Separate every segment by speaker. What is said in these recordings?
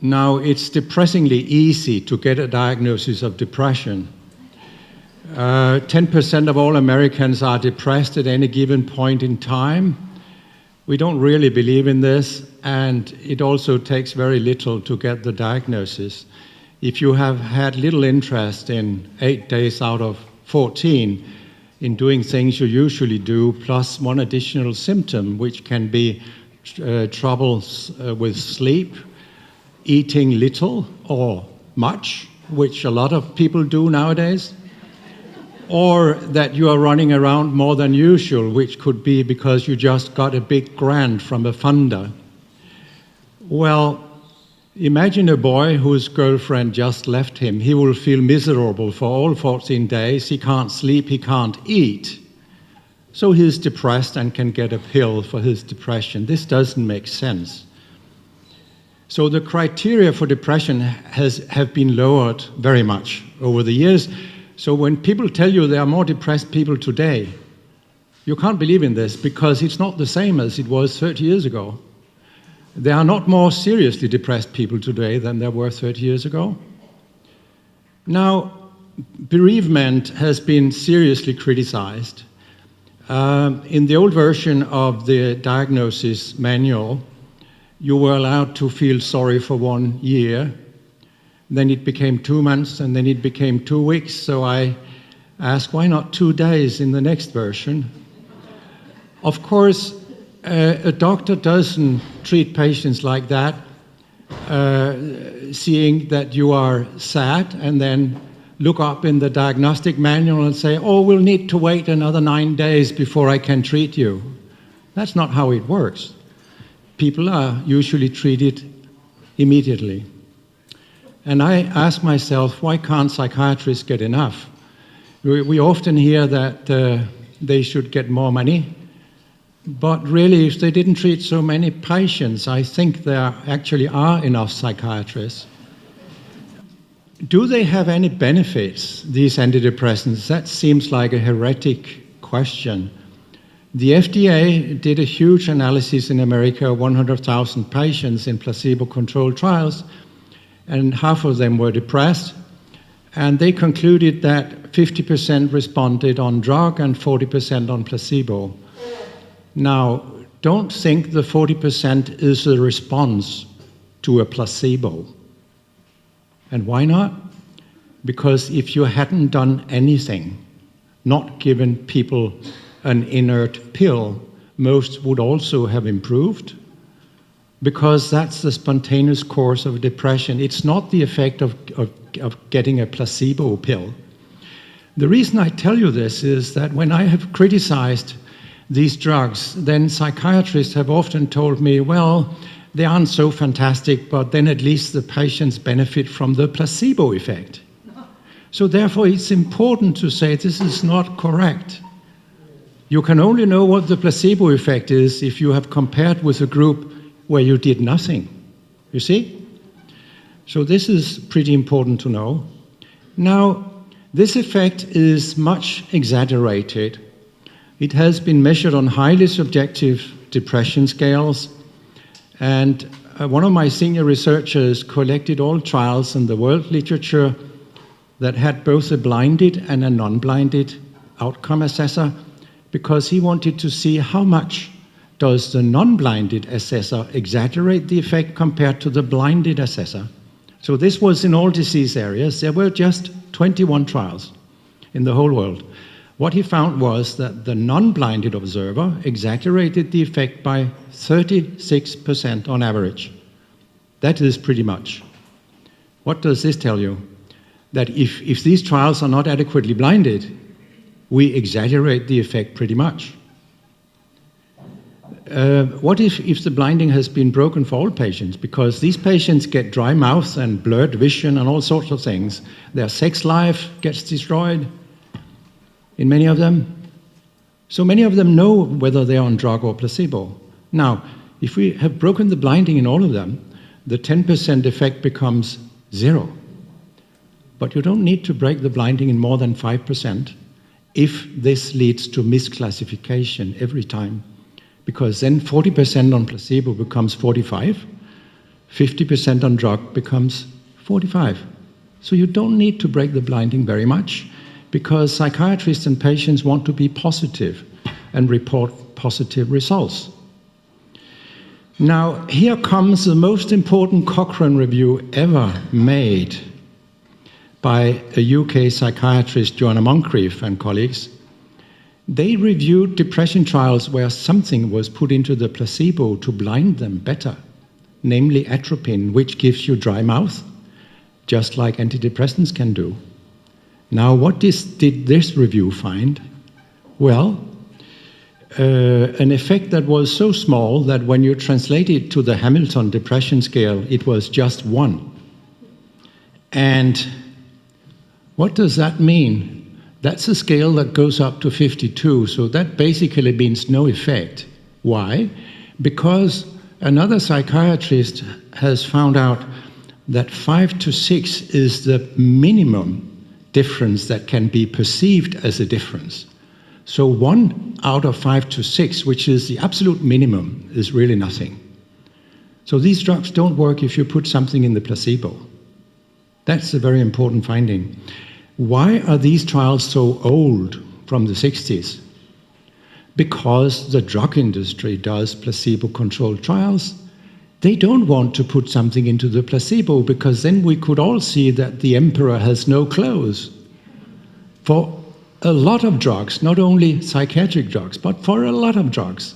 Speaker 1: Now, it's depressingly easy to get a diagnosis of depression. 10% of all Americans are depressed at any given point in time. We don't really believe in this, and it also takes very little to get the diagnosis. If you have had little interest in 8 days out of 14 in doing things you usually do, plus one additional symptom, which can be troubles with sleep, eating little or much, which a lot of people do nowadays, or that you are running around more than usual, which could be because you just got a big grant from a funder. Well, imagine a boy whose girlfriend just left him. He will feel miserable for all 14 days. He can't sleep, he can't eat. So he's depressed and can get a pill for his depression. This doesn't make sense. So the criteria for depression have been lowered very much over the years. So when people tell you there are more depressed people today, you can't believe in this because it's not the same as it was 30 years ago. There are not more seriously depressed people today than there were 30 years ago. Now, bereavement has been seriously criticized. In the old version of the diagnosis manual, you were allowed to feel sorry for 1 year. Then it became 2 months, and then it became 2 weeks. So I asked, why not 2 days in the next version? Of course, a doctor doesn't treat patients like that, seeing that you are sad and then look up in the diagnostic manual and say, oh, we'll need to wait another 9 days before I can treat you. That's not how it works. People are usually treated immediately. And I ask myself, why can't psychiatrists get enough? We often hear that they should get more money. But really, if they didn't treat so many patients, I think there actually are enough psychiatrists. Do they have any benefits, these antidepressants? That seems like a heretic question. The FDA did a huge analysis in America, 100,000 patients in placebo-controlled trials, and half of them were depressed. And they concluded that 50% responded on drug and 40% on placebo. Now, don't think the 40% is a response to a placebo. And why not? Because if you hadn't done anything, not given people an inert pill, most would also have improved, because that's the spontaneous course of depression. It's not the effect of getting a placebo pill. The reason I tell you this is that when I have criticized these drugs, then psychiatrists have often told me, well, they aren't so fantastic, but then at least the patients benefit from the placebo effect. So therefore, it's important to say this is not correct. You can only know what the placebo effect is if you have compared with a group where you did nothing. You see? So this is pretty important to know. Now, this effect is much exaggerated. It has been measured on highly subjective depression scales, and one of my senior researchers collected all trials in the world literature that had both a blinded and a non-blinded outcome assessor, because he wanted to see how much does the non-blinded assessor exaggerate the effect compared to the blinded assessor. So this was in all disease areas. There were just 21 trials in the whole world. What he found was that the non-blinded observer exaggerated the effect by 36% on average. That is pretty much. What does this tell you? That if these trials are not adequately blinded, we exaggerate the effect pretty much. What if the blinding has been broken for all patients? Because these patients get dry mouth and blurred vision and all sorts of things. Their sex life gets destroyed in many of them. So many of them know whether they're on drug or placebo. Now, if we have broken the blinding in all of them, the 10% effect becomes 0. But you don't need to break the blinding in more than 5% if this leads to misclassification every time. Because then 40% on placebo becomes 45, 50% on drug becomes 45. So you don't need to break the blinding very much, because psychiatrists and patients want to be positive and report positive results. Now, here comes the most important Cochrane review ever made by a UK psychiatrist, Joanna Moncrieff and colleagues. They reviewed depression trials where something was put into the placebo to blind them better, namely atropine, which gives you dry mouth, just like antidepressants can do. Now, what did this review find? Well, an effect that was so small that when you translate it to the Hamilton Depression Scale, it was just 1. And what does that mean? That's a scale that goes up to 52, so that basically means no effect. Why? Because another psychiatrist has found out that 5 to 6 is the minimum difference that can be perceived as a difference. So 1 out of 5 to 6, which is the absolute minimum, is really nothing. So these drugs don't work if you put something in the placebo. That's a very important finding. Why are these trials so old, from the 60s? Because the drug industry does placebo-controlled trials. They don't want to put something into the placebo, because then we could all see that the emperor has no clothes. For a lot of drugs, not only psychiatric drugs, but for a lot of drugs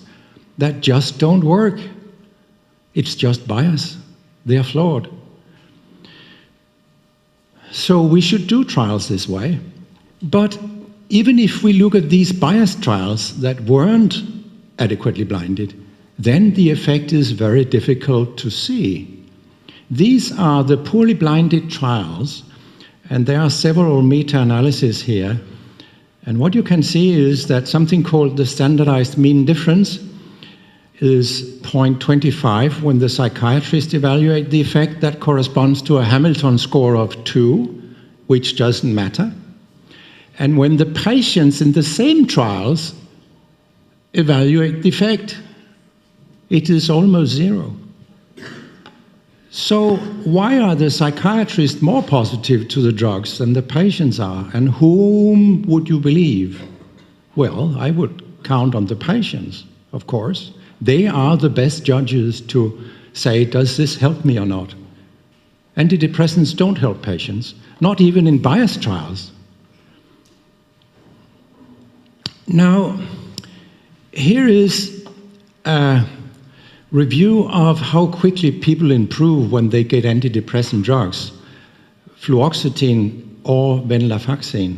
Speaker 1: that just don't work. It's just bias. They are flawed. So we should do trials this way. But even if we look at these bias trials that weren't adequately blinded, then the effect is very difficult to see. These are the poorly blinded trials, and there are several meta-analyses here. And what you can see is that something called the standardized mean difference is 0.25 when the psychiatrist evaluate the effect. That corresponds to a Hamilton score of 2, which doesn't matter. And when the patients in the same trials evaluate the effect, it is almost 0. So why are the psychiatrists more positive to the drugs than the patients are? And whom would you believe? Well, I would count on the patients, of course. They are the best judges to say, does this help me or not? Antidepressants don't help patients, not even in bias trials. Now, here is a review of how quickly people improve when they get antidepressant drugs, fluoxetine or venlafaxine.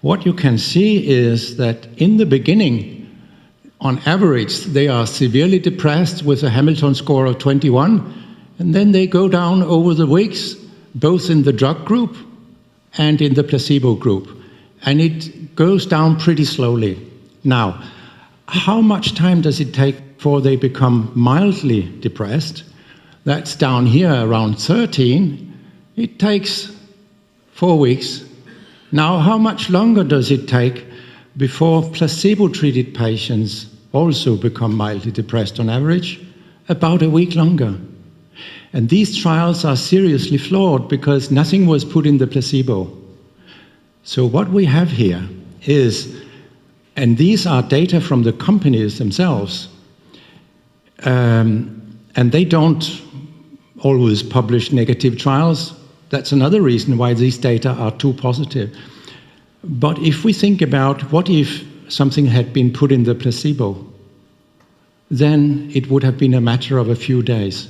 Speaker 1: What you can see is that in the beginning, on average, they are severely depressed with a Hamilton score of 21, and then they go down over the weeks, both in the drug group and in the placebo group. And it goes down pretty slowly. Now, how much time does it take before they become mildly depressed? That's down here around 13. It takes 4 weeks. Now, how much longer does it take before placebo-treated patients also become mildly depressed on average? About a week longer. And these trials are seriously flawed because nothing was put in the placebo. So what we have here is, and these are data from the companies themselves, and they don't always publish negative trials. That's another reason why these data are too positive. But if we think about what if something had been put in the placebo, then it would have been a matter of a few days.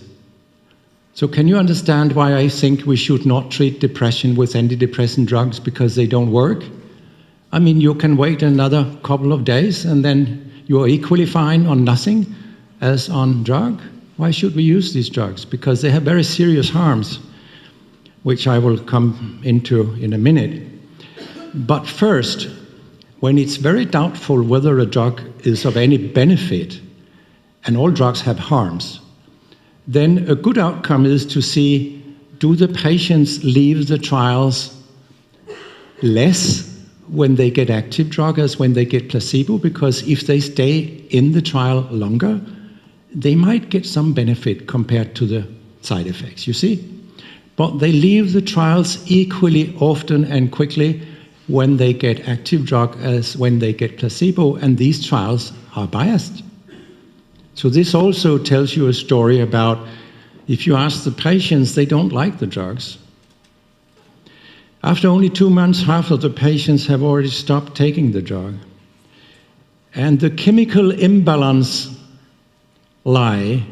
Speaker 1: So can you understand why I think we should not treat depression with antidepressant drugs because they don't work? I mean, you can wait another couple of days and then you are equally fine on nothing as on drug. Why should we use these drugs? Because they have very serious harms, which I will come into in a minute. But first, when it's very doubtful whether a drug is of any benefit, and all drugs have harms, then a good outcome is to see, do the patients leave the trials less when they get active drug as when they get placebo? Because if they stay in the trial longer, they might get some benefit compared to the side effects, you see? But they leave the trials equally often and quickly when they get active drug as when they get placebo, and these trials are biased. So this also tells you a story about, if you ask the patients, they don't like the drugs. After only 2 months, half of the patients have already stopped taking the drug. And the chemical imbalance lie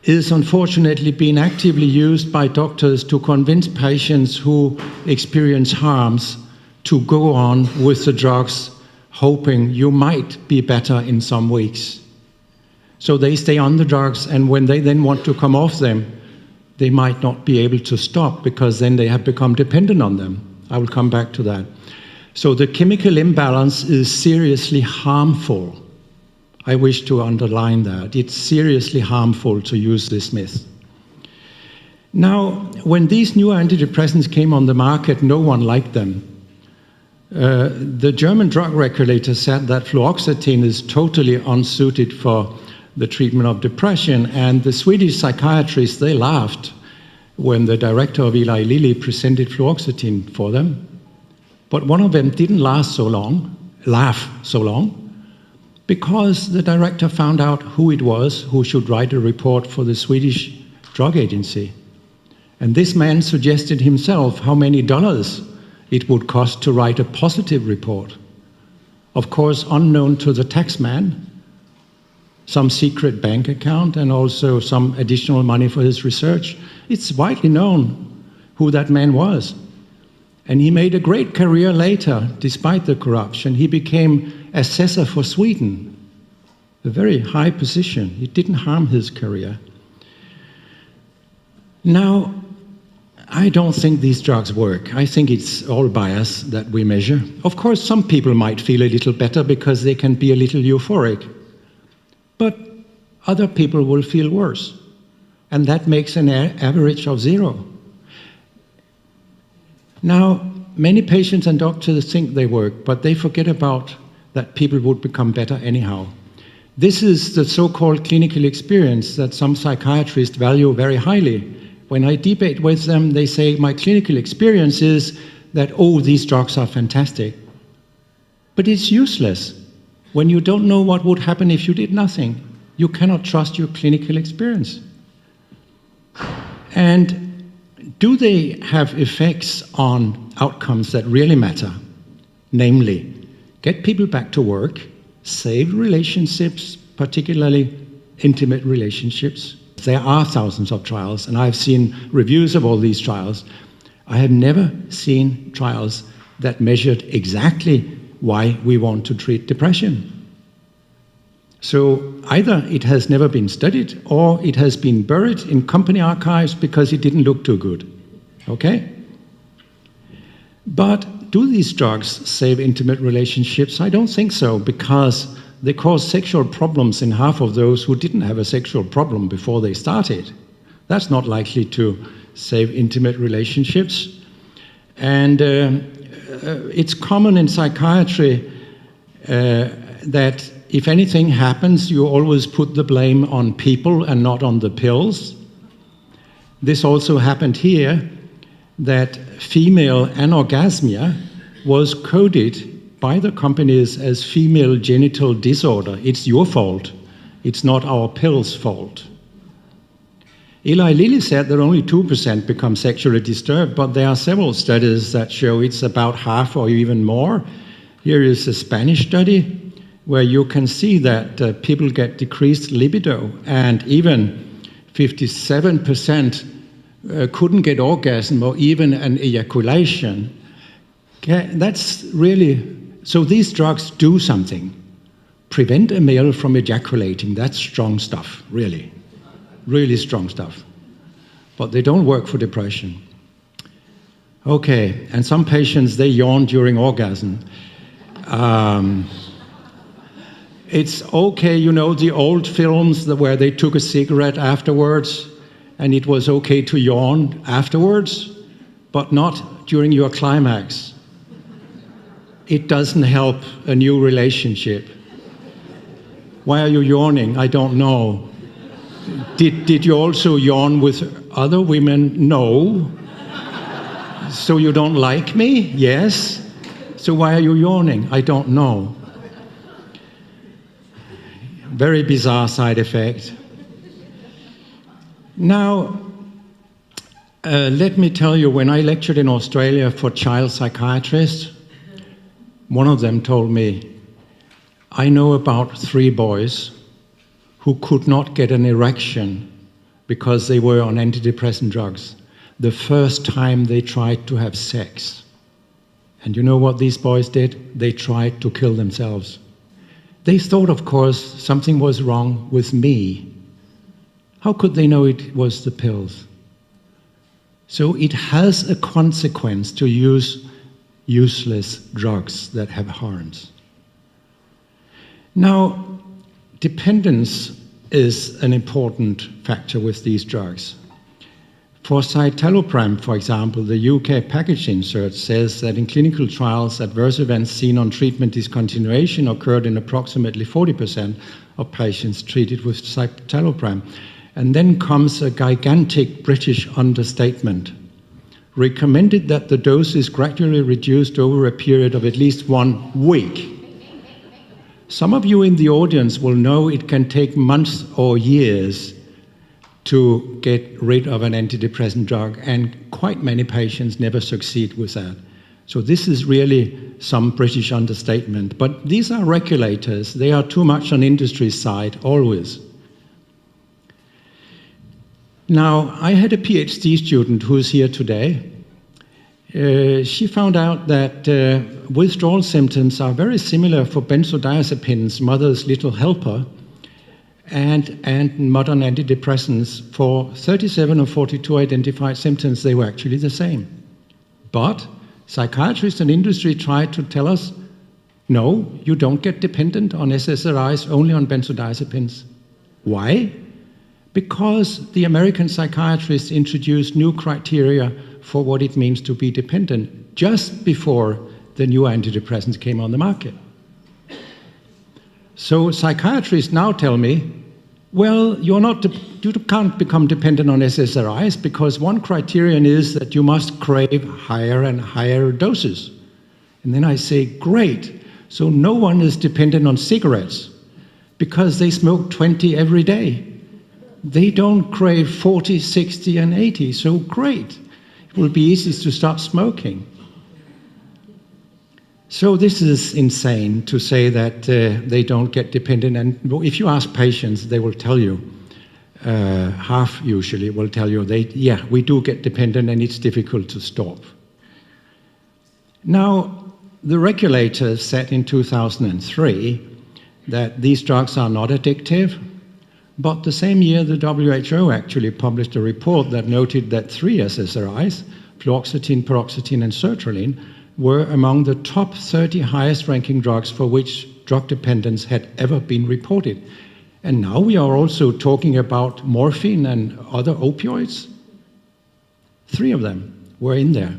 Speaker 1: is unfortunately being actively used by doctors to convince patients who experience harms to go on with the drugs, hoping you might be better in some weeks. So they stay on the drugs, and when they then want to come off them, they might not be able to stop because then they have become dependent on them. I will come back to that. So the chemical imbalance is seriously harmful. I wish to underline that. It's seriously harmful to use this myth. Now, when these new antidepressants came on the market, no one liked them. The German drug regulator said that fluoxetine is totally unsuited for the treatment of depression, and the Swedish psychiatrists, they laughed when the director of Eli Lilly presented fluoxetine for them. But one of them didn't laugh so long, because the director found out who it was who should write a report for the Swedish drug agency. And this man suggested himself how many dollars it would cost to write a positive report. Of course, unknown to the tax man, some secret bank account, and also some additional money for his research. It's widely known who that man was. And he made a great career later, despite the corruption. He became assessor for Sweden, a very high position. It didn't harm his career. Now, I don't think these drugs work. I think it's all bias that we measure. Of course, some people might feel a little better because they can be a little euphoric. But other people will feel worse. And that makes an average of 0. Now, many patients and doctors think they work, but they forget about that people would become better anyhow. This is the so-called clinical experience that some psychiatrists value very highly. When I debate with them, they say, my clinical experience is that, oh, these drugs are fantastic. But it's useless. When you don't know what would happen if you did nothing, you cannot trust your clinical experience. And do they have effects on outcomes that really matter? Namely, get people back to work, save relationships, particularly intimate relationships. There are thousands of trials, and I've seen reviews of all these trials. I have never seen trials that measured exactly why we want to treat depression. So either it has never been studied, or it has been buried in company archives because it didn't look too good. Okay? But do these drugs save intimate relationships? I don't think so, because they cause sexual problems in half of those who didn't have a sexual problem before they started. That's not likely to save intimate relationships. And it's common in psychiatry that if anything happens, you always put the blame on people and not on the pills. This also happened here, that female anorgasmia was coded by the companies as female genital disorder. It's your fault. It's not our pills' fault. Eli Lilly said that only 2% become sexually disturbed, but there are several studies that show it's about half or even more. Here is a Spanish study where you can see that people get decreased libido, and even 57% couldn't get orgasm or even an ejaculation. Okay, that's really, so these drugs do something. Prevent a male from ejaculating, that's strong stuff, really. Really strong stuff. But they don't work for depression. Okay, and some patients, they yawn during orgasm. It's okay, you know, the old films where they took a cigarette afterwards, and it was okay to yawn afterwards, but not during your climax. It doesn't help a new relationship. Why are you yawning? I don't know. Did you also yawn with other women? No. So you don't like me? Yes. So why are you yawning? I don't know. Very bizarre side effect. Now, let me tell you, when I lectured in Australia for child psychiatrists, one of them told me, I know about 3 boys who could not get an erection because they were on antidepressant drugs the first time they tried to have sex. And you know what these boys did? They tried to kill themselves. They thought, of course, something was wrong with me. How could they know it was the pills? So it has a consequence to use useless drugs that have harms. Now, dependence is an important factor with these drugs. For citalopram, for example, the UK package insert says that in clinical trials, adverse events seen on treatment discontinuation occurred in approximately 40% of patients treated with citalopram. And then comes a gigantic British understatement. Recommended that the dose is gradually reduced over a period of at least 1 week. Some of you in the audience will know it can take months or years to get rid of an antidepressant drug, and quite many patients never succeed with that. So this is really some British understatement. But these are regulators. They are too much on industry's side, always. Now, I had a PhD student who is here today. She found out that withdrawal symptoms are very similar for benzodiazepines, mother's little helper, and modern antidepressants. For 37 or 42 identified symptoms, they were actually the same. But psychiatrists and industry tried to tell us, no, you don't get dependent on SSRIs, only on benzodiazepines. Why? Because the American psychiatrists introduced new criteria for what it means to be dependent just before the new antidepressants came on the market. So psychiatrists now tell me, well, you can't become dependent on SSRIs because one criterion is that you must crave higher and higher doses. And then I say, great, so no one is dependent on cigarettes because they smoke 20 every day. They don't crave 40, 60, and 80, so great. It will be easy to stop smoking. So this is insane to say that they don't get dependent. And if you ask patients, they will tell you, half usually will tell you, yeah, we do get dependent and it's difficult to stop. Now, the regulators said in 2003 that these drugs are not addictive, but the same year the WHO actually published a report that noted that 3 SSRIs, fluoxetine, paroxetine, and sertraline, were among the top 30 highest ranking drugs for which drug dependence had ever been reported. And now we are also talking about morphine and other opioids. 3 of them were in there.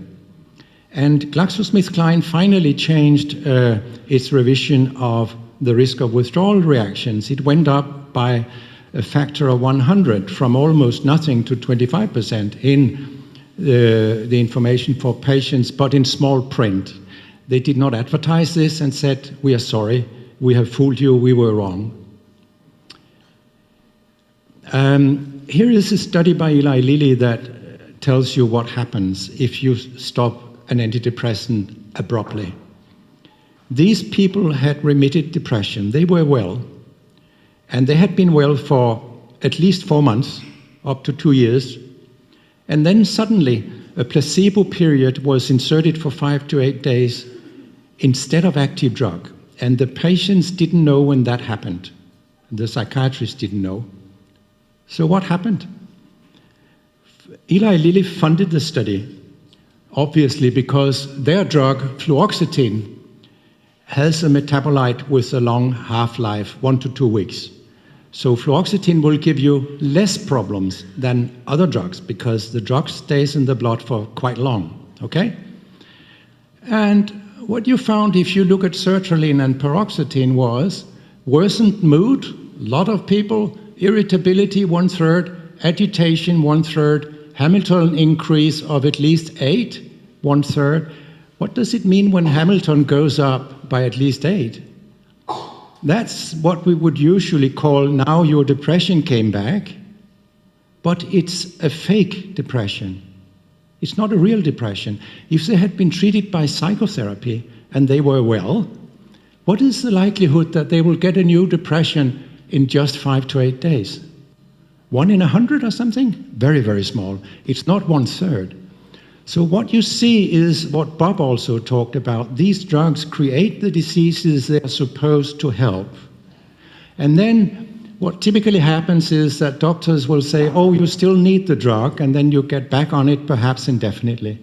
Speaker 1: And GlaxoSmithKline finally changed its revision of the risk of withdrawal reactions. It went up by a factor of 100, from almost nothing to 25% in the information for patients, but in small print. They did not advertise this and said, we are sorry, we have fooled you, we were wrong. Here is a study by Eli Lilly that tells you what happens if you stop an antidepressant abruptly. These people had remitted depression. They were well, and they had been well for at least 4 months, up to 2 years. And then suddenly a placebo period was inserted for 5 to 8 days instead of active drug. And the patients didn't know when that happened. The psychiatrists didn't know. So what happened? Eli Lilly funded the study, obviously because their drug, fluoxetine, has a metabolite with a long half-life, 1 to 2 weeks. So fluoxetine will give you less problems than other drugs because the drug stays in the blood for quite long, okay? And what you found if you look at sertraline and paroxetine was worsened mood. A lot of people irritability 1/3, agitation 1/3, Hamilton increase of at least 8, 1/3. What does it mean when Hamilton goes up by at least 8? That's what we would usually call, now your depression came back, but it's a fake depression. It's not a real depression. If they had been treated by psychotherapy and they were well, what is the likelihood that they will get a new depression in just 5 to 8 days? 1 in 100 or something? Very, very small. It's not 1/3. So what you see is what Bob also talked about. These drugs create the diseases they're supposed to help. And then what typically happens is that doctors will say, oh, you still need the drug, and then you get back on it perhaps indefinitely.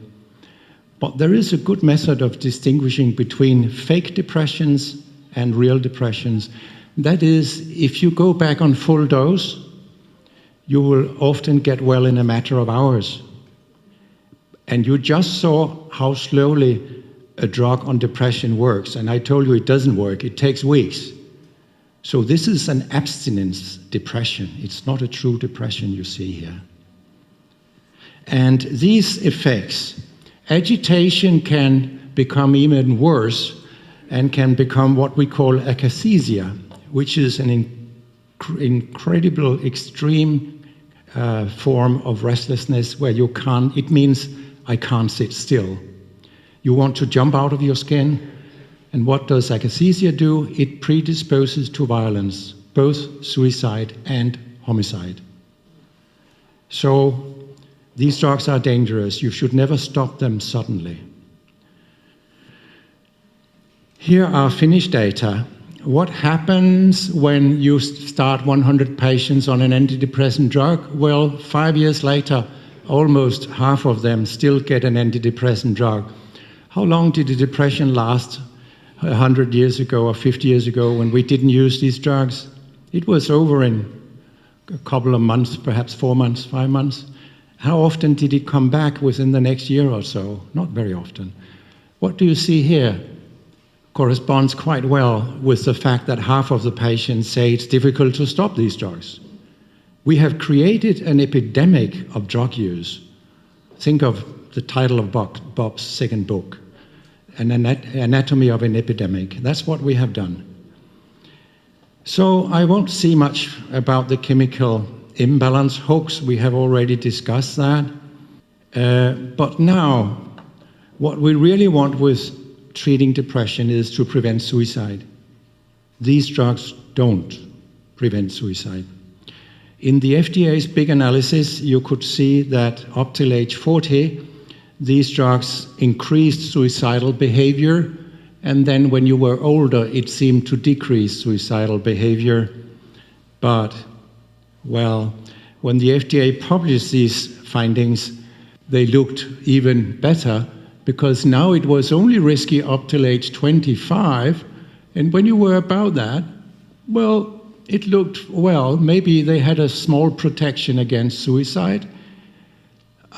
Speaker 1: But there is a good method of distinguishing between fake depressions and real depressions. That is, if you go back on full dose, you will often get well in a matter of hours. And you just saw how slowly a drug on depression works. And I told you it doesn't work, it takes weeks. So this is an abstinence depression. It's not a true depression you see here. And these effects, agitation can become even worse and can become what we call akathisia, which is an incredible, extreme form of restlessness where you can't, it means I can't sit still. You want to jump out of your skin. And what does akathisia do? It predisposes to violence, both suicide and homicide. So these drugs are dangerous. You should never stop them suddenly. Here are Finnish data. What happens when you start 100 patients on an antidepressant drug? Well, 5 years later, almost half of them still get an antidepressant drug. How long did the depression last 100 years ago or 50 years ago when we didn't use these drugs? It was over in a couple of months, perhaps 4 months, 5 months. How often did it come back within the next year or so? Not very often. What do you see here? Corresponds quite well with the fact that half of the patients say it's difficult to stop these drugs. We have created an epidemic of drug use. Think of the title of Bob's second book, An Anatomy of an Epidemic. That's what we have done. So I won't say much about the chemical imbalance hoax. We have already discussed that. But now, what we really want with treating depression is to prevent suicide. These drugs don't prevent suicide. In the FDA's big analysis, you could see that up till age 40, these drugs increased suicidal behavior, and then when you were older, it seemed to decrease suicidal behavior. But, well, when the FDA published these findings, they looked even better, because now it was only risky up till age 25, and when you were about that, well, it looked, well, maybe they had a small protection against suicide,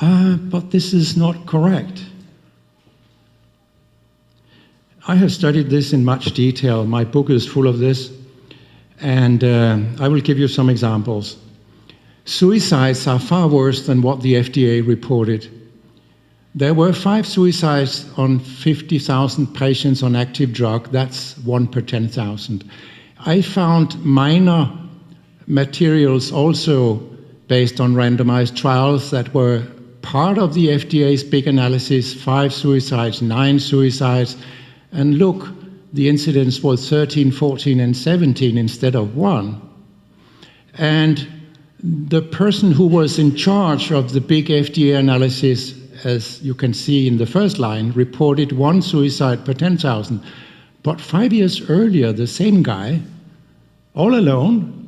Speaker 1: but this is not correct. I have studied this in much detail. My book is full of this, and I will give you some examples. Suicides are far worse than what the FDA reported. There were 5 suicides on 50,000 patients on active drug. That's 1 per 10,000. I found minor materials also based on randomized trials that were part of the FDA's big analysis, 5 suicides, 9 suicides, and look, the incidence was 13, 14, and 17 instead of 1. And the person who was in charge of the big FDA analysis, as you can see in the first line, reported 1 suicide per 10,000. But 5 years earlier, the same guy, all alone,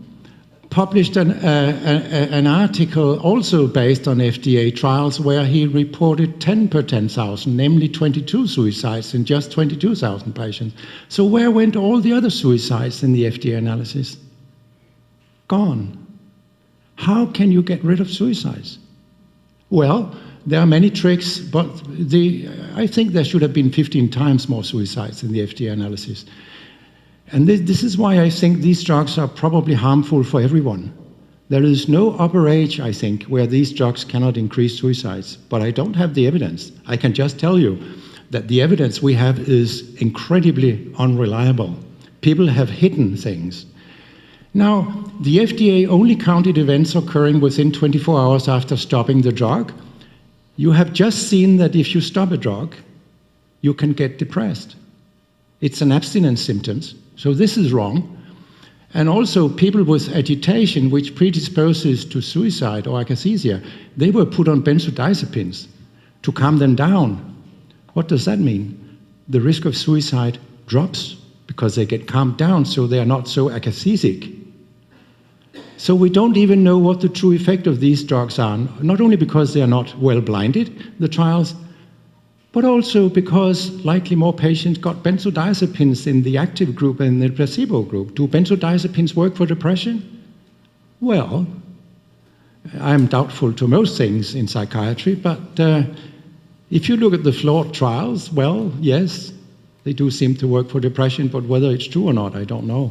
Speaker 1: published an article also based on FDA trials where he reported 10 per 10,000, namely 22 suicides in just 22,000 patients. So where went all the other suicides in the FDA analysis? Gone. How can you get rid of suicides? Well, there are many tricks, but I think there should have been 15 times more suicides in the FDA analysis. And this is why I think these drugs are probably harmful for everyone. There is no upper age, I think, where these drugs cannot increase suicides, but I don't have the evidence. I can just tell you that the evidence we have is incredibly unreliable. People have hidden things. Now, the FDA only counted events occurring within 24 hours after stopping the drug. You have just seen that if you stop a drug, you can get depressed. It's an abstinence symptoms, so this is wrong. And also people with agitation, which predisposes to suicide or akathisia, they were put on benzodiazepines to calm them down. What does that mean? The risk of suicide drops because they get calmed down, so they are not so akathisic. So we don't even know what the true effect of these drugs are, not only because they are not well blinded, the trials, but also because likely more patients got benzodiazepines in the active group and the placebo group. Do benzodiazepines work for depression? Well, I'm doubtful to most things in psychiatry, but if you look at the flawed trials, well, yes, they do seem to work for depression, but whether it's true or not, I don't know.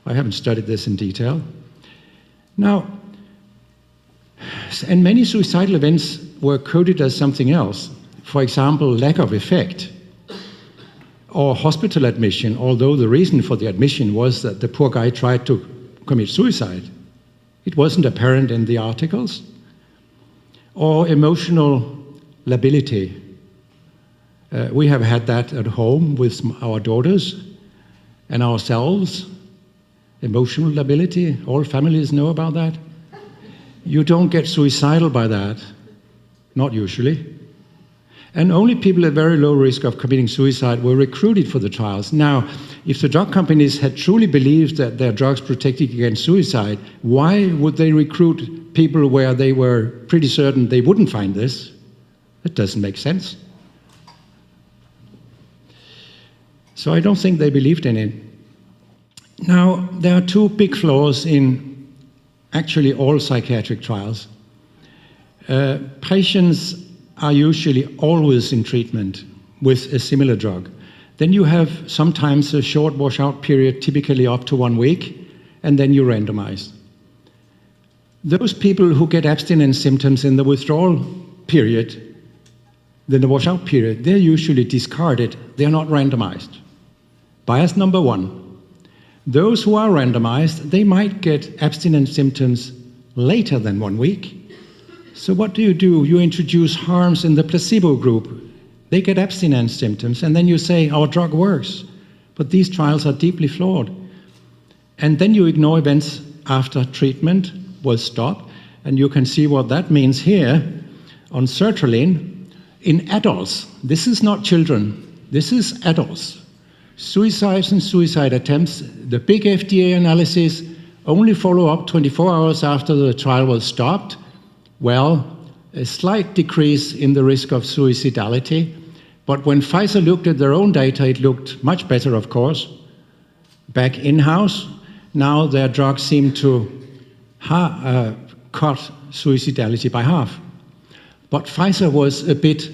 Speaker 1: I haven't studied this in detail. Now, and many suicidal events were coded as something else. For example, lack of effect or hospital admission, although the reason for the admission was that the poor guy tried to commit suicide. It wasn't apparent in the articles. Or emotional lability. We have had that at home with our daughters and ourselves. Emotional lability, all families know about that. You don't get suicidal by that, not usually. And only people at very low risk of committing suicide were recruited for the trials. Now, if the drug companies had truly believed that their drugs protected against suicide, why would they recruit people where they were pretty certain they wouldn't find this? That doesn't make sense. So I don't think they believed in it. Now, there are two big flaws in actually all psychiatric trials. Patients are usually always in treatment with a similar drug. Then you have sometimes a short washout period, typically up to 1 week, and then you randomize. Those people who get abstinence symptoms in the withdrawal period, then the washout period, they're usually discarded. They're not randomized. Bias number one. Those who are randomized, they might get abstinence symptoms later than 1 week. So what do? You introduce harms in the placebo group. They get abstinence symptoms, and then you say, our drug works. But these trials are deeply flawed. And then you ignore events after treatment was stopped, and you can see what that means here on sertraline in adults. This is not children, this is adults. Suicides and suicide attempts, the big FDA analysis, only follow up 24 hours after the trial was stopped. Well, a slight decrease in the risk of suicidality. But when Pfizer looked at their own data, it looked much better, of course. Back in-house, now their drugs seem to cut suicidality by half. But Pfizer was a bit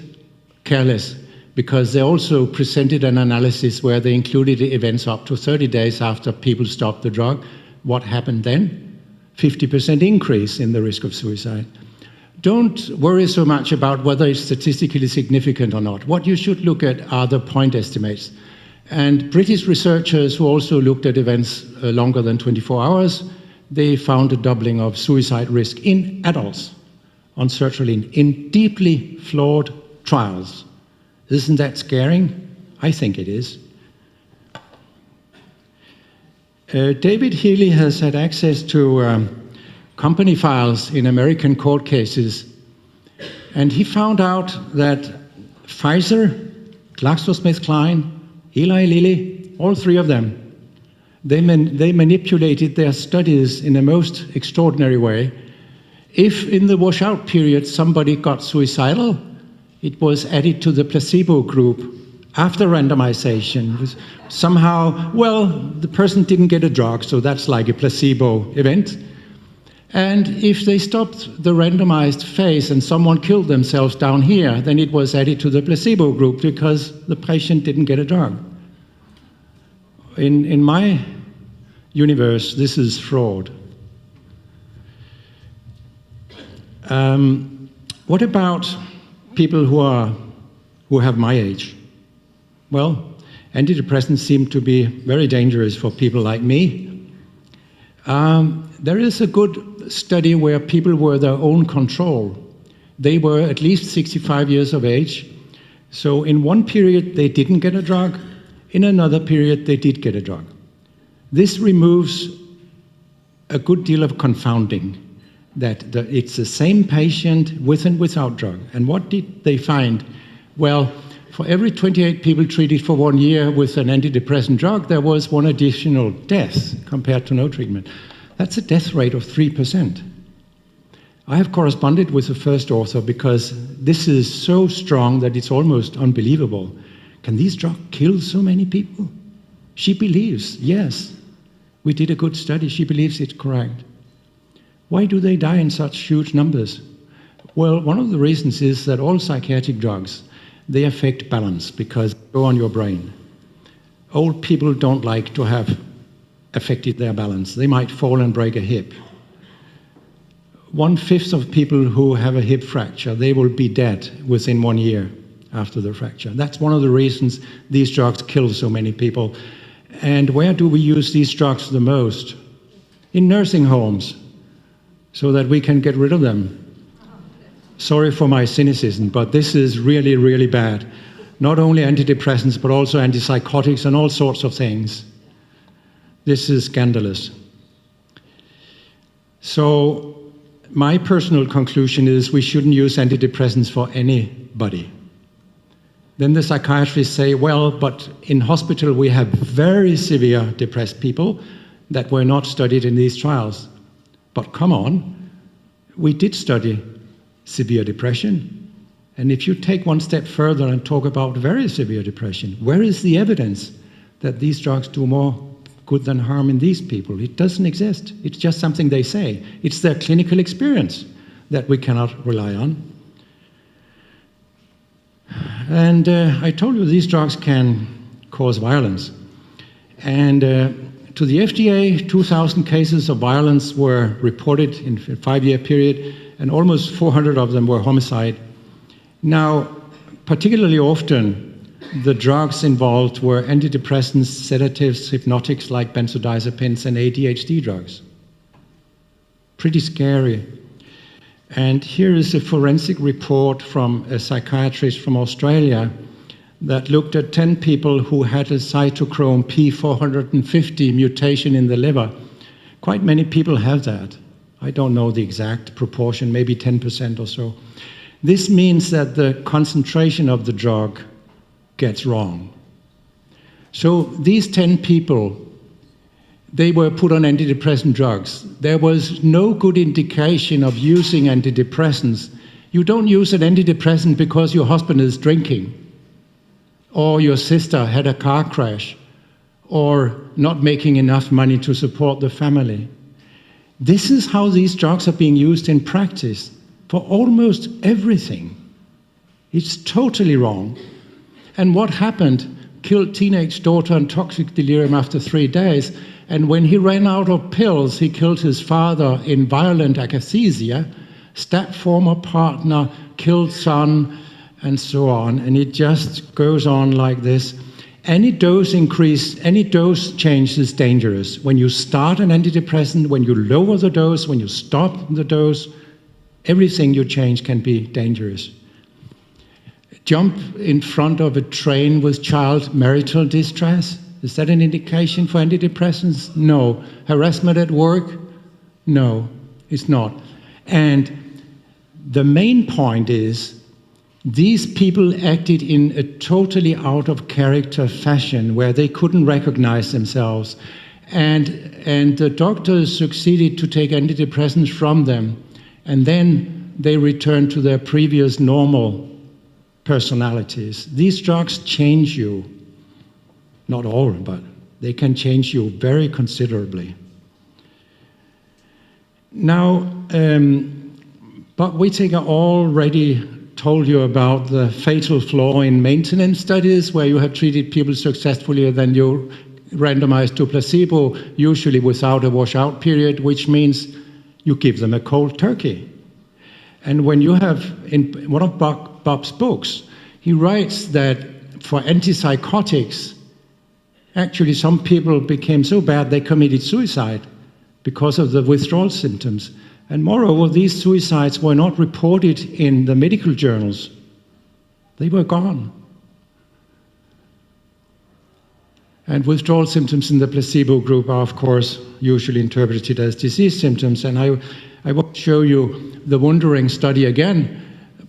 Speaker 1: careless, because they also presented an analysis where they included events up to 30 days after people stopped the drug. What happened then? 50% increase in the risk of suicide. Don't worry so much about whether it's statistically significant or not. What you should look at are the point estimates. And British researchers who also looked at events longer than 24 hours, they found a doubling of suicide risk in adults on sertraline in deeply flawed trials. Isn't that scaring? I think it is. David Healy has had access to company files in American court cases, and he found out that Pfizer, GlaxoSmithKline, Eli Lilly, all three of them, they manipulated their studies in a most extraordinary way. If in the washout period somebody got suicidal, it was added to the placebo group after randomization. Somehow, well, the person didn't get a drug, so that's like a placebo event. And if they stopped the randomized phase and someone killed themselves down here, then it was added to the placebo group because the patient didn't get a drug. In my universe, this is fraud. What about people who have my age? Well, antidepressants seem to be very dangerous for people like me. There is a good study where people were their own control. They were at least 65 years of age. So in one period, they didn't get a drug. In another period, they did get a drug. This removes a good deal of confounding, that it's the same patient with and without drug. And what did they find? Well, for every 28 people treated for 1 year with an antidepressant drug, there was one additional death compared to no treatment. That's a death rate of 3%. I have corresponded with the first author because this is so strong that it's almost unbelievable. Can these drugs kill so many people? She believes, yes. We did a good study. She believes it's correct. Why do they die in such huge numbers? Well, one of the reasons is that all psychiatric drugs, they affect balance because they go on your brain. Old people don't like to have affected their balance. They might fall and break a hip. 1/5 of people who have a hip fracture, they will be dead within 1 year after the fracture. That's one of the reasons these drugs kill so many people. And where do we use these drugs the most? In nursing homes, so that we can get rid of them. Sorry for my cynicism, but this is really, really bad. Not only antidepressants, but also antipsychotics and all sorts of things. This is scandalous. So my personal conclusion is we shouldn't use antidepressants for anybody. Then the psychiatrists say, well, but in hospital we have very severe depressed people that were not studied in these trials. But come on, we did study severe depression. And if you take one step further and talk about very severe depression, where is the evidence that these drugs do more good than harm in these people? It doesn't exist. It's just something they say. It's their clinical experience that we cannot rely on. And I told you these drugs can cause violence. And to the FDA, 2,000 cases of violence were reported in a 5-year period, and almost 400 of them were homicide. Now, particularly often, the drugs involved were antidepressants, sedatives, hypnotics like benzodiazepines, and ADHD drugs. Pretty scary. And here is a forensic report from a psychiatrist from Australia that looked at 10 people who had a cytochrome P450 mutation in the liver. Quite many people have that. I don't know the exact proportion, maybe 10% or so. This means that the concentration of the drug gets wrong. So these 10 people, they were put on antidepressant drugs. There was no good indication of using antidepressants. You don't use an antidepressant because your husband is drinking, or your sister had a car crash, or not making enough money to support the family. This is how these drugs are being used in practice for almost everything. It's totally wrong. And what happened? Killed teenage daughter in toxic delirium after 3 days. And when he ran out of pills, he killed his father in violent akathisia, stabbed former partner, killed son, and so on. And it just goes on like this. Any dose increase, any dose change is dangerous. When you start an antidepressant, when you lower the dose, when you stop the dose, everything you change can be dangerous. Jump in front of a train with child marital distress. Is that an indication for antidepressants? No. Harassment at work? No, it's not. And the main point is these people acted in a totally out of character fashion where they couldn't recognize themselves. And the doctors succeeded to take antidepressants from them, and then they returned to their previous normal personalities. These drugs change you. Not all, but they can change you very considerably. Now, but Whittaker already told you about the fatal flaw in maintenance studies where you have treated people successfully and then you randomized to placebo, usually without a washout period, which means you give them a cold turkey. And when you have, in one of Bob's books, he writes that for antipsychotics, actually some people became so bad they committed suicide because of the withdrawal symptoms. And moreover, these suicides were not reported in the medical journals. They were gone. And withdrawal symptoms in the placebo group are, of course, usually interpreted as disease symptoms. And I won't show you the Wundering study again,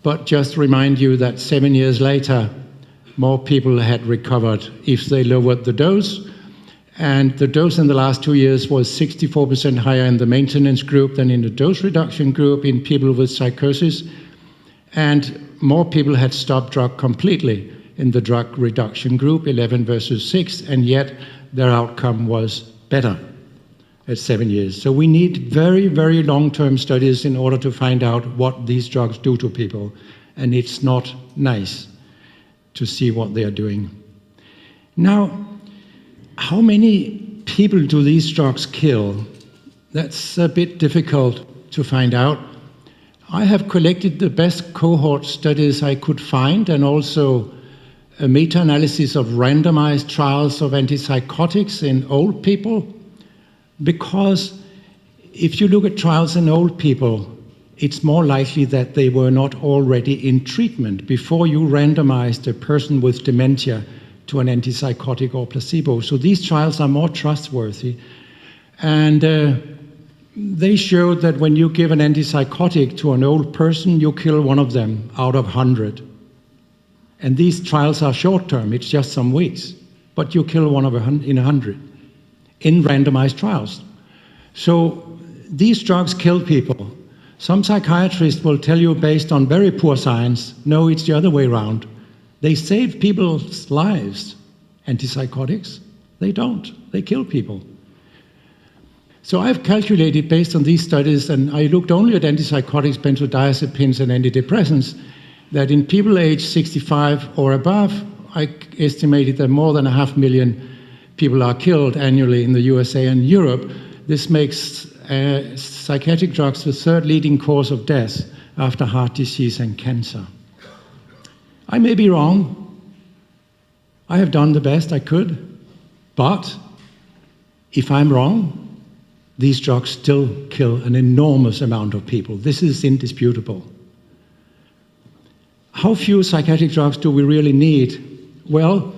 Speaker 1: but just remind you that 7 years later, more people had recovered if they lowered the dose. And the dose in the last 2 years was 64% higher in the maintenance group than in the dose reduction group in people with psychosis. And more people had stopped drug completely in the drug reduction group, 11 versus 6, and yet their outcome was better at 7 years. So we need very, very long-term studies in order to find out what these drugs do to people. And it's not nice to see what they are doing. Now, how many people do these drugs kill? That's a bit difficult to find out. I have collected the best cohort studies I could find, and also a meta-analysis of randomized trials of antipsychotics in old people, because if you look at trials in old people, it's more likely that they were not already in treatment before you randomized a person with dementia to an antipsychotic or placebo. So these trials are more trustworthy. And they showed that when you give an antipsychotic to an old person, you kill one of them out of 100. And these trials are short-term, it's just some weeks, but you kill one in 100 in randomized trials. So these drugs kill people. Some psychiatrists will tell you, based on very poor science, no, it's the other way around. They save people's lives. Antipsychotics, they don't. They kill people. So I've calculated based on these studies, and I looked only at antipsychotics, benzodiazepines, and antidepressants, that in people aged 65 or above, I estimated that more than 500,000 people are killed annually in the USA and Europe. This makes psychiatric drugs the third leading cause of death after heart disease and cancer. I may be wrong. I have done the best I could. But if I'm wrong, these drugs still kill an enormous amount of people. This is indisputable. How few psychiatric drugs do we really need? Well,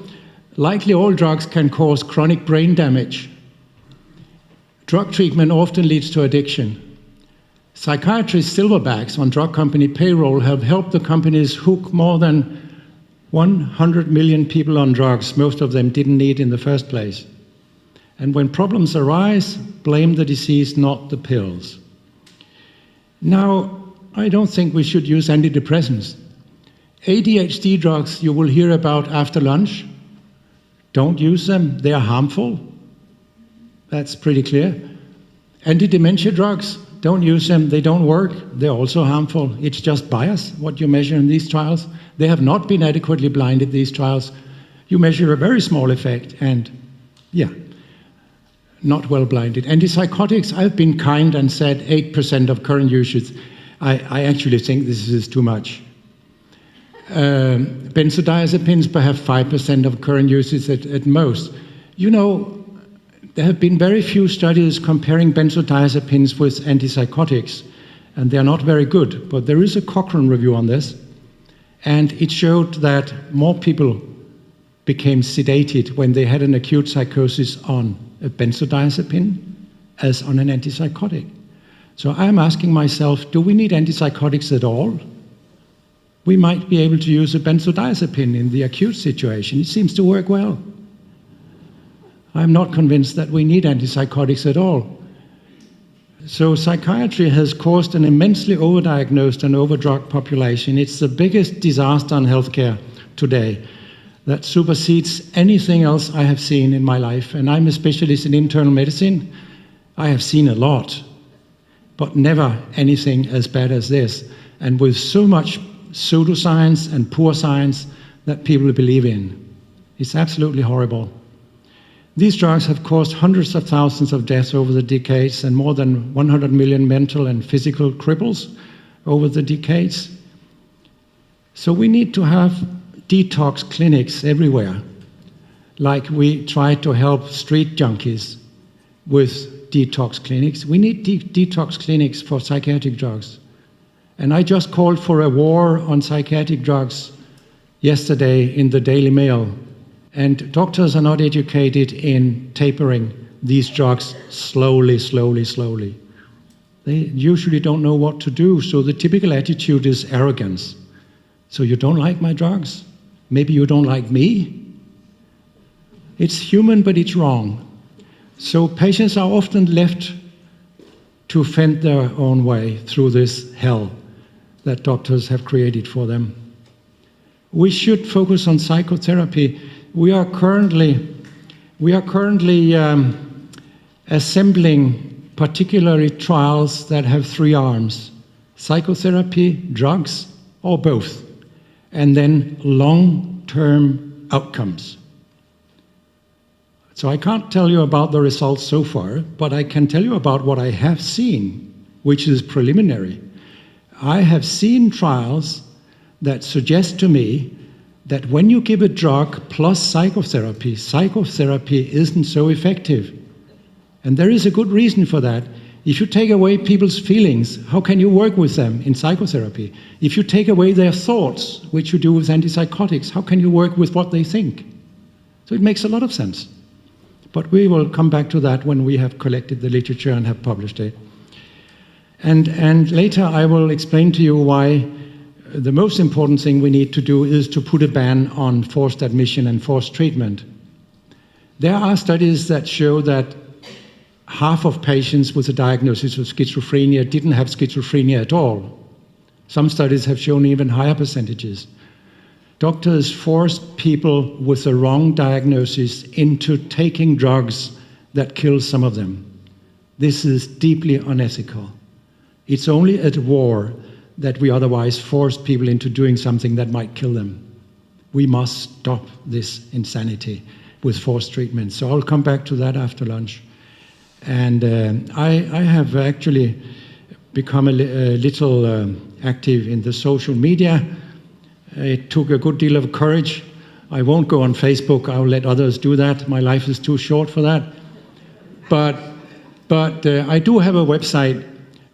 Speaker 1: likely all drugs can cause chronic brain damage. Drug treatment often leads to addiction. Psychiatrists' silverbacks on drug company payroll have helped the companies hook more than 100 million people on drugs most of them didn't need in the first place. And when problems arise, blame the disease, not the pills. Now, I don't think we should use antidepressants. ADHD drugs you will hear about after lunch. Don't use them, they are harmful. That's pretty clear. Anti-dementia drugs, don't use them, they don't work, they're also harmful. It's just bias, what you measure in these trials. They have not been adequately blinded, these trials. You measure a very small effect, and yeah, not well blinded. Antipsychotics, I've been kind and said 8% of current usage. I actually think this is too much. Benzodiazepines, perhaps 5% of current usage at most. You know, there have been very few studies comparing benzodiazepines with antipsychotics, and they are not very good. But there is a Cochrane review on this, and it showed that more people became sedated when they had an acute psychosis on a benzodiazepine as on an antipsychotic. So I'm asking myself, do we need antipsychotics at all? We might be able to use a benzodiazepine in the acute situation. It seems to work well. I'm not convinced that we need antipsychotics at all. So psychiatry has caused an immensely overdiagnosed and overdrugged population. It's the biggest disaster on healthcare today that supersedes anything else I have seen in my life. And I'm a specialist in internal medicine. I have seen a lot, but never anything as bad as this. And with so much pseudoscience and poor science that people believe in. It's absolutely horrible. These drugs have caused hundreds of thousands of deaths over the decades and more than 100 million mental and physical cripples, over the decades. So we need to have detox clinics everywhere, like we try to help street junkies with detox clinics. We need detox clinics for psychiatric drugs. And I just called for a war on psychiatric drugs yesterday in the Daily Mail. And doctors are not educated in tapering these drugs slowly, slowly, slowly. They usually don't know what to do, so the typical attitude is arrogance. So you don't like my drugs? Maybe you don't like me? It's human, but it's wrong. So patients are often left to fend their own way through this hell that doctors have created for them. We should focus on psychotherapy. We are currently assembling particularly trials that have 3 arms: psychotherapy, drugs, or both, and then long-term outcomes. So I can't tell you about the results so far, but I can tell you about what I have seen, which is preliminary. I have seen trials that suggest to me that when you give a drug plus psychotherapy, psychotherapy isn't so effective. And there is a good reason for that. If you take away people's feelings, how can you work with them in psychotherapy? If you take away their thoughts, which you do with antipsychotics, how can you work with what they think? So it makes a lot of sense. But we will come back to that when we have collected the literature and have published it. And later I will explain to you why the most important thing we need to do is to put a ban on forced admission and forced treatment. There are studies that show that half of patients with a diagnosis of schizophrenia didn't have schizophrenia at all. Some studies have shown even higher percentages. Doctors force people with the wrong diagnosis into taking drugs that kill some of them. This is deeply unethical. It's only at war that we otherwise force people into doing something that might kill them. We must stop this insanity with forced treatment. So I'll come back to that after lunch. And I have actually become a little active in the social media. It took a good deal of courage. I won't go on Facebook. I'll let others do that. My life is too short for that. But I do have a website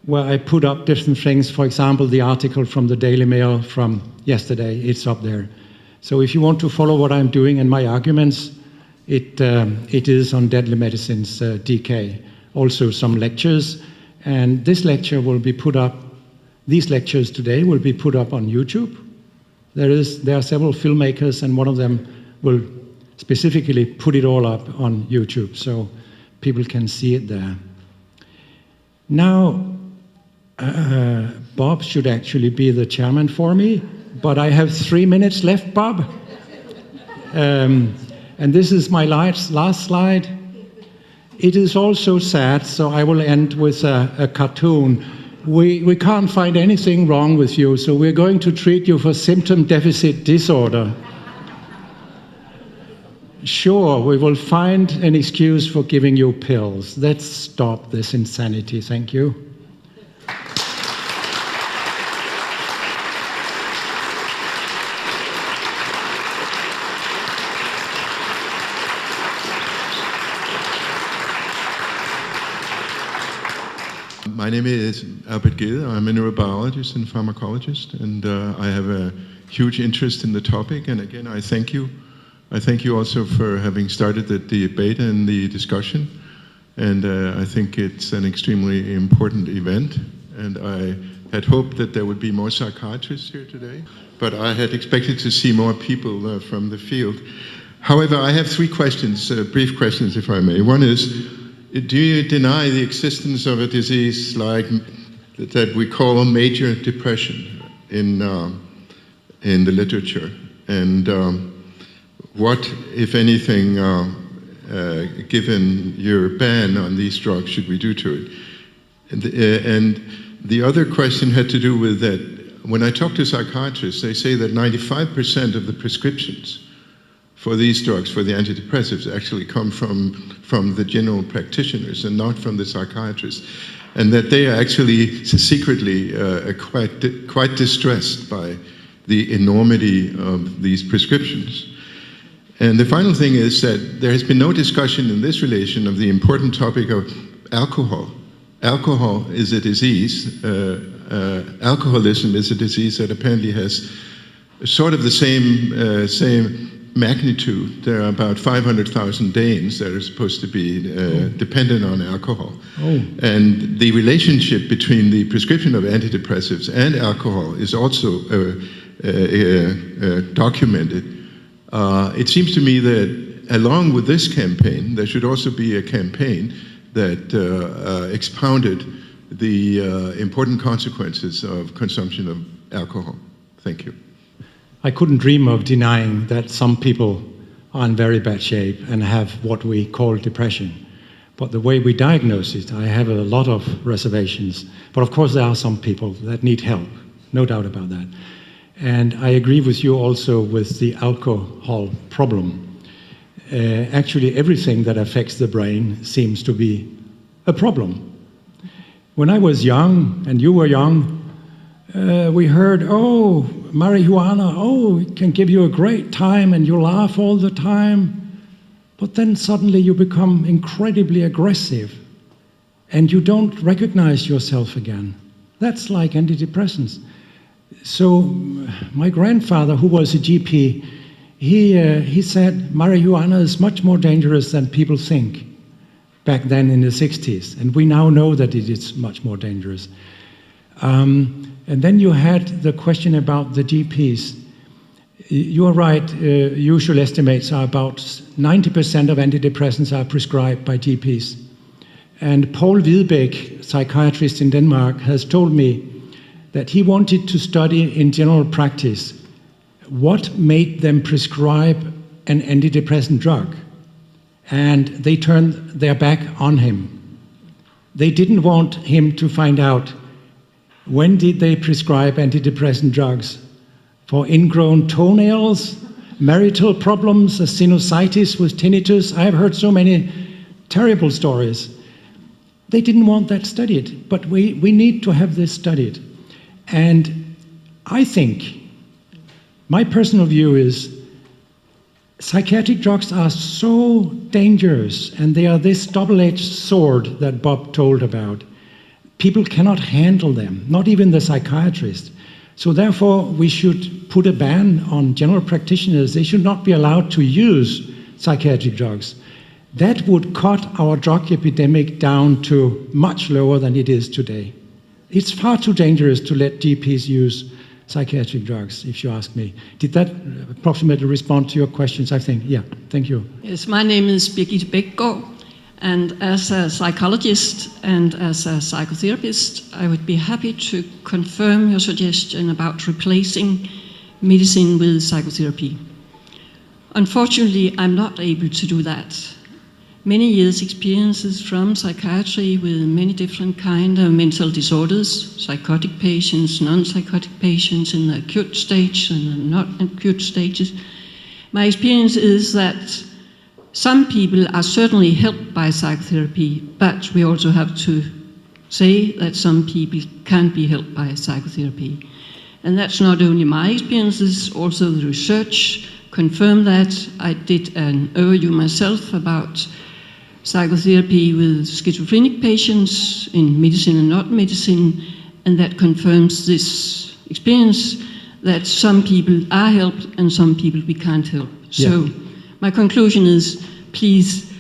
Speaker 1: where I put up different things. For example, the article from the Daily Mail from yesterday, it's up there. So if you want to follow what I'm doing and my arguments, it is on Deadly Medicines DK. Also some lectures, and this lecture will be put up, these lectures today will be put up on YouTube. There are several filmmakers, and one of them will specifically put it all up on YouTube so people can see it there. Now, Bob should actually be the chairman for me, but I have 3 minutes left, Bob. And this is my last slide. It is also sad, so I will end with a cartoon. We can't find anything wrong with you, so we're going to treat you for symptom deficit disorder. Sure, we will find an excuse for giving you pills. Let's stop this insanity. Thank you.
Speaker 2: My name is Albert Gede. I'm a neurobiologist and pharmacologist, and I have a huge interest in the topic. And again, I thank you. I thank you also for having started the debate and the discussion. And I think it's an extremely important event. And I had hoped that there would be more psychiatrists here today, but I had expected to see more people from the field. However, I have 3 questions, brief questions, if I may. One is, do you deny the existence of a disease like that we call major depression in the literature? And what, if anything, given your ban on these drugs, should we do to it? And the other question had to do with that when I talk to psychiatrists, they say that 95% of the prescriptions for these drugs, for the antidepressives, actually come from the general practitioners and not from the psychiatrists. and that they are actually secretly quite distressed by the enormity of these prescriptions. And the final thing is that there has been no discussion in this relation of the important topic of alcohol. Alcohol is a disease. Alcoholism is a disease that apparently has sort of the same magnitude. There are about 500,000 Danes that are supposed to be dependent on alcohol. Oh. And the relationship between the prescription of antidepressives and alcohol is also documented. It seems to me that along with this campaign, there should also be a campaign that expounded the important consequences of consumption of alcohol. Thank you.
Speaker 1: I couldn't dream of denying that some people are in very bad shape and have what we call depression. But the way we diagnose it, I have a lot of reservations. But of course there are some people that need help, no doubt about that. And I agree with you also with the alcohol problem. Actually everything that affects the brain seems to be a problem. When I was young, and you were young, we heard, oh, marijuana, oh, it can give you a great time and you laugh all the time. But then suddenly you become incredibly aggressive and you don't recognize yourself again. That's like antidepressants. So my grandfather, who was a GP, he said marijuana is much more dangerous than people think back then in the 60s. And we now know that it is much more dangerous. And then you had the question about the GPs. You are right, usual estimates are about 90% of antidepressants are prescribed by GPs. And Paul Hvidebæk, psychiatrist in Denmark, has told me that he wanted to study in general practice what made them prescribe an antidepressant drug. And they turned their back on him. They didn't want him to find out when did they prescribe antidepressant drugs? For ingrown toenails, marital problems, a sinusitis with tinnitus. I've heard so many terrible stories. They didn't want that studied, but we need to have this studied. And I think, my personal view is, psychiatric drugs are so dangerous, and they are this double-edged sword that Bob told about. People cannot handle them, not even the psychiatrist. So therefore, we should put a ban on general practitioners. They should not be allowed to use psychiatric drugs. That would cut our drug epidemic down to much lower than it is today. It's far too dangerous to let GPs use psychiatric drugs, if you ask me. Did that approximately respond to your questions? I think, yeah, thank you.
Speaker 3: Yes, my name is Birgitte Bækgaard. And as a psychologist and as a psychotherapist, I would be happy to confirm your suggestion about replacing medicine with psychotherapy. Unfortunately, I'm not able to do that. Many years' experiences from psychiatry with many different kinds of mental disorders, psychotic patients, non-psychotic patients in the acute stage and the not acute stages. My experience is that some people are certainly helped by psychotherapy, but we also have to say that some people can't be helped by psychotherapy. And that's not only my experiences, also the research confirmed that. I did an overview myself about psychotherapy with schizophrenic patients in medicine and not medicine, and that confirms this experience that some people are helped and some people we can't help. So my conclusion is, please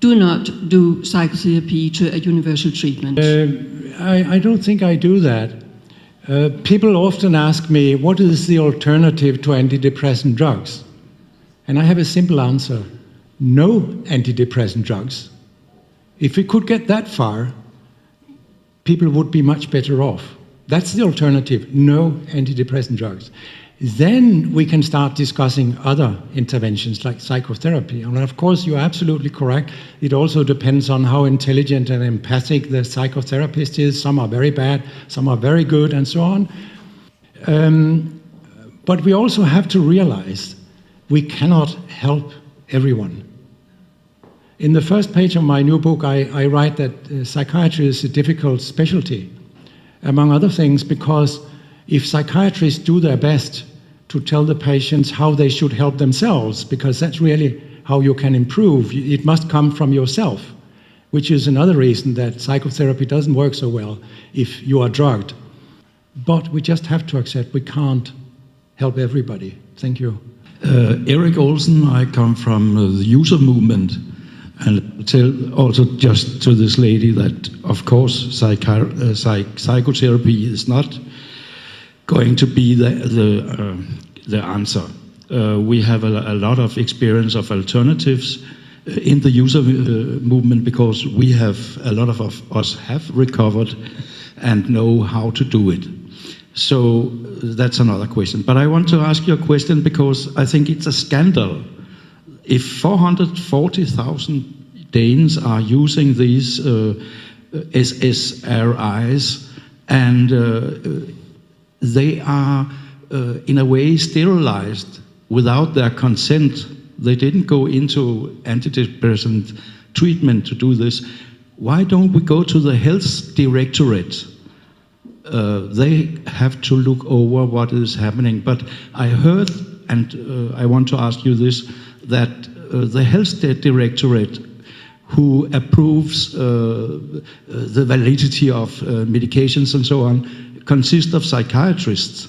Speaker 3: do not do psychotherapy to a universal treatment.
Speaker 1: I don't think I do that. People often ask me, what is the alternative to antidepressant drugs? And I have a simple answer: no antidepressant drugs. If we could get that far, people would be much better off. That's the alternative, no antidepressant drugs. Then we can start discussing other interventions like psychotherapy. And of course, you're absolutely correct. It also depends on how intelligent and empathic the psychotherapist is. Some are very bad, some are very good, and so on. But we also have to realize we cannot help everyone. In the first page of my new book, I write that psychiatry is a difficult specialty, among other things, because if psychiatrists do their best to tell the patients how they should help themselves, because that's really how you can improve, it must come from yourself, which is another reason that psychotherapy doesn't work so well if you are drugged. But we just have to accept we can't help everybody. Thank you.
Speaker 4: Erik Olsen, I come from the user movement, and tell also just to this lady that, of course, psychotherapy is not going to be the answer. We have a lot of experience of alternatives in the user movement, because we have, a lot of us have recovered and know how to do it. So that's another question. But I want to ask you a question, because I think it's a scandal. If 440,000 Danes are using these SSRIs, and they are in a way sterilized without their consent, they didn't go into antidepressant treatment to do this, why don't we go to the health directorate? They have to look over what is happening. But I heard, and I want to ask you this, that the health directorate, who approves the validity of medications and so on, consists of psychiatrists.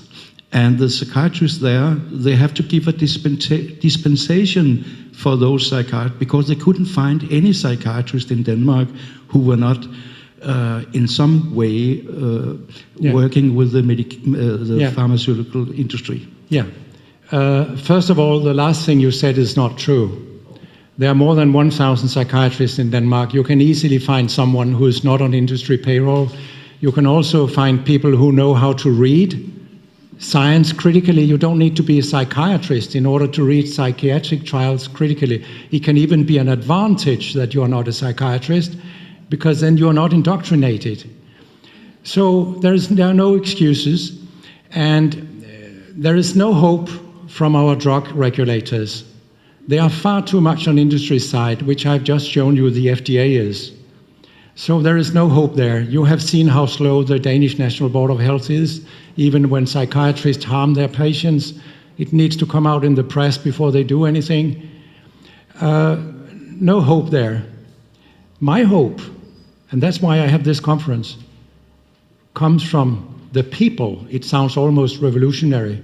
Speaker 4: And the psychiatrists there, they have to give a dispensation for those psychiatrists, because they couldn't find any psychiatrist in Denmark who were not in some way working with the pharmaceutical industry.
Speaker 1: Yeah. First of all, the last thing you said is not true. There are more than 1,000 psychiatrists in Denmark. You can easily find someone who is not on industry payroll. You can also find people who know how to read science critically. You don't need to be a psychiatrist in order to read psychiatric trials critically. It can even be an advantage that you are not a psychiatrist, because then you are not indoctrinated. So there are no excuses, and there is no hope from our drug regulators. They are far too much on industry side, which I've just shown you the FDA is. So there is no hope there. You have seen how slow the Danish National Board of Health is. Even when psychiatrists harm their patients, it needs to come out in the press before they do anything. No hope there. My hope, and that's why I have this conference, comes from the people. It sounds almost revolutionary.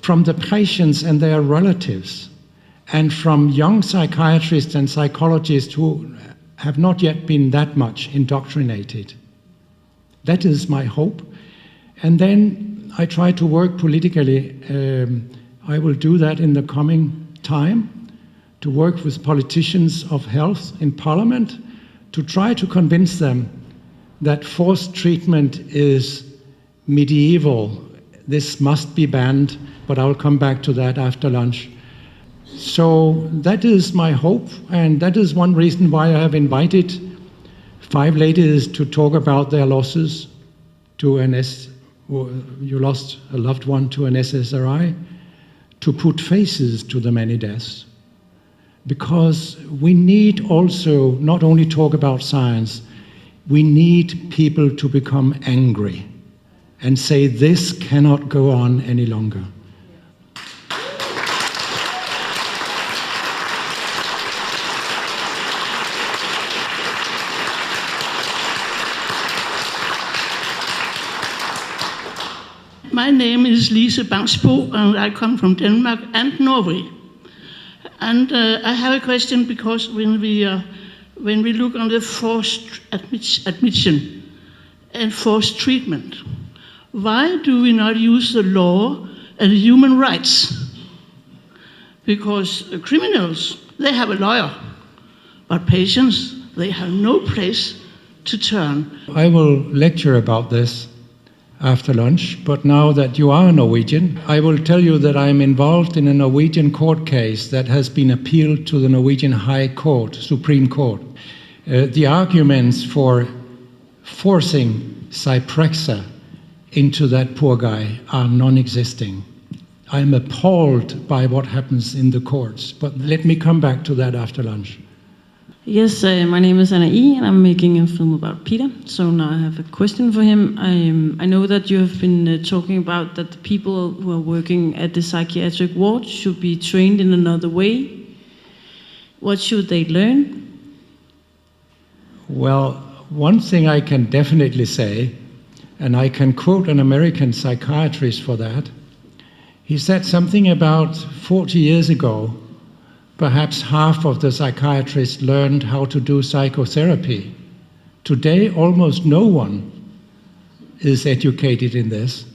Speaker 1: From the patients and their relatives, and from young psychiatrists and psychologists who have not yet been that much indoctrinated. That is my hope. And then I try to work politically. I will do that in the coming time, to work with politicians of health in Parliament, to try to convince them that forced treatment is medieval. This must be banned, but I'll come back to that after lunch. So that is my hope, and that is one reason why I have invited 5 ladies to talk about their losses to you lost a loved one to an SSRI, to put faces to the many deaths. Because we need also not only talk about science, we need people to become angry and say this cannot go on any longer.
Speaker 5: My name is Lise Bangsbo, and I come from Denmark and Norway. And I have a question, because when we look on the forced admission and forced treatment, why do we not use the law and human rights? Because criminals, they have a lawyer, but patients, they have no place to turn.
Speaker 1: I will lecture about this after lunch, but now that you are Norwegian, I will tell you that I am involved in a Norwegian court case that has been appealed to the Norwegian High Court, Supreme Court. The arguments for forcing Cyprexa into that poor guy are non-existing. I'm appalled by what happens in the courts. But let me come back to that after lunch.
Speaker 6: Yes, my name is Anna E, and I'm making a film about Peter. So now I have a question for him. I know that you have been talking about that the people who are working at the psychiatric ward should be trained in another way. What should they learn?
Speaker 1: Well, one thing I can definitely say, and I can quote an American psychiatrist for that, he said something about 40 years ago, perhaps half of the psychiatrists learned how to do psychotherapy. Today, almost no one is educated in this.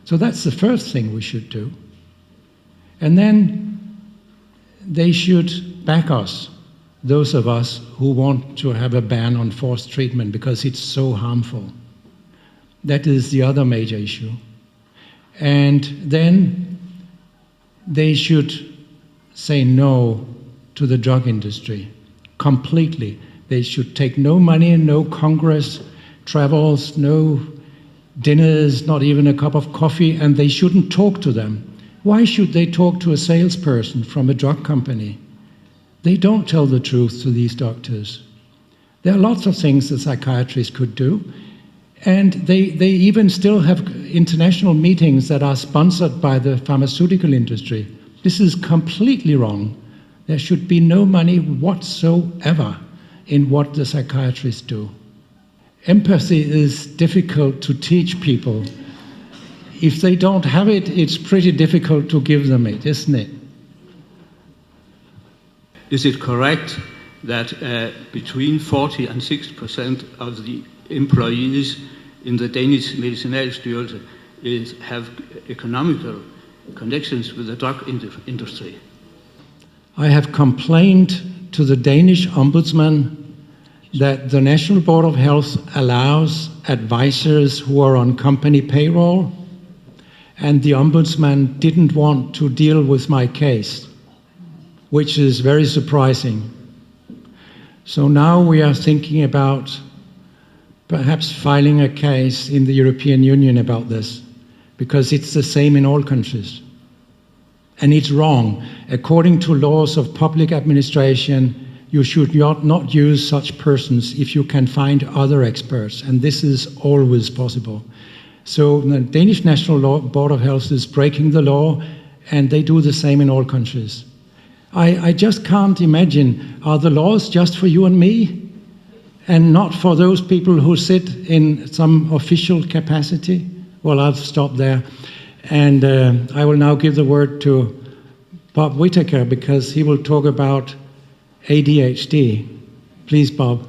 Speaker 1: So that's the first thing we should do. And then they should back us, those of us who want to have a ban on forced treatment because it's so harmful. That is the other major issue. And then they should say no to the drug industry completely. They should take no money, no Congress travels, no dinners, not even a cup of coffee, and they shouldn't talk to them. Why should they talk to a salesperson from a drug company? They don't tell the truth to these doctors. There are lots of things that psychiatrists could do, and they even still have international meetings that are sponsored by the pharmaceutical industry. This is completely wrong. There should be no money whatsoever in what the psychiatrists do. Empathy is difficult to teach people. If they don't have it, it's pretty difficult to give them it, isn't it?
Speaker 7: Is it correct that between 40 and 60% of the employees in the Danish Medicinalstyrelse have economical connections with the drug industry?
Speaker 1: I have complained to the Danish Ombudsman that the National Board of Health allows advisors who are on company payroll, and the Ombudsman didn't want to deal with my case, which is very surprising. So now we are thinking about perhaps filing a case in the European Union about this, because it's the same in all countries. And it's wrong. According to laws of public administration, you should not use such persons if you can find other experts, and this is always possible. So the Danish National Board of Health is breaking the law, and they do the same in all countries. I just can't imagine, are the laws just for you and me, and not for those people who sit in some official capacity? Well, I'll stop there. And I will now give the word to Bob Whittaker, because he will talk about ADHD. Please, Bob.